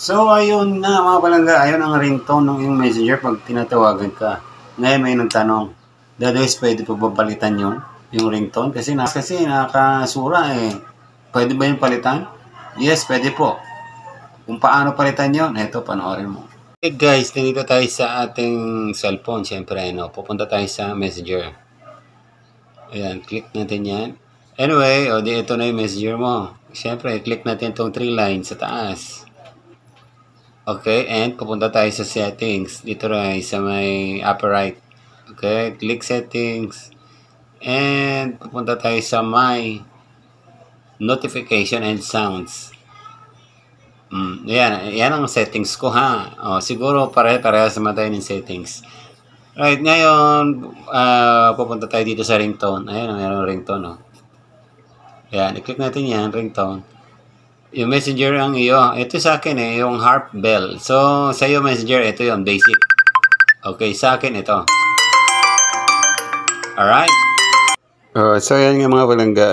So, ayun na mga palangga, ayun ang ringtone ng iyong messenger pag tinatawagan ka. Ngayon may nagtanong, Dadwes, pwede po ba palitan yun? Yung ringtone? Kasi nakasura eh. Pwede ba yung palitan? Yes, pwede po. Kung paano palitan yun, eto, panoorin mo. Hey guys, nandito tayo sa ating cellphone. Siyempre, no? Pupunta tayo sa messenger. Ayan, click natin yan. Anyway, ito na yung messenger mo. Siyempre, click natin itong 3 lines sa taas. Okay, and pupunta tayo sa settings. Dito rin sa may upper right. Okay, click settings. And pupunta tayo sa my notification and sounds. Yan ang settings ko ha. Siguro pare-parehas naman tayo ng settings. Right, ngayon, pupunta tayo dito sa ringtone. Ayan, mayroong ringtone. Ayan, i-click natin yan, ringtone. Yung messenger ang iyo. Ito sa akin yung harp bell. So, sa iyo messenger, ito yung basic. Okay, sa akin ito. Alright? So, yan nga mga palangga.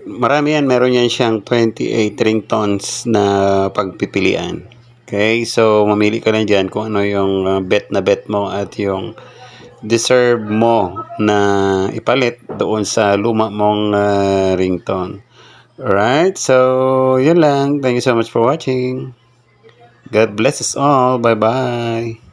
Marami yan. Meron yan siyang 28 ringtones na pagpipilian. Okay? So, mamili ka lang dyan kung ano yung bet na bet mo at yung deserve mo na ipalit doon sa luma mong ringtone. Alright, so yun lang. Thank you so much for watching. God bless us all. Bye-bye.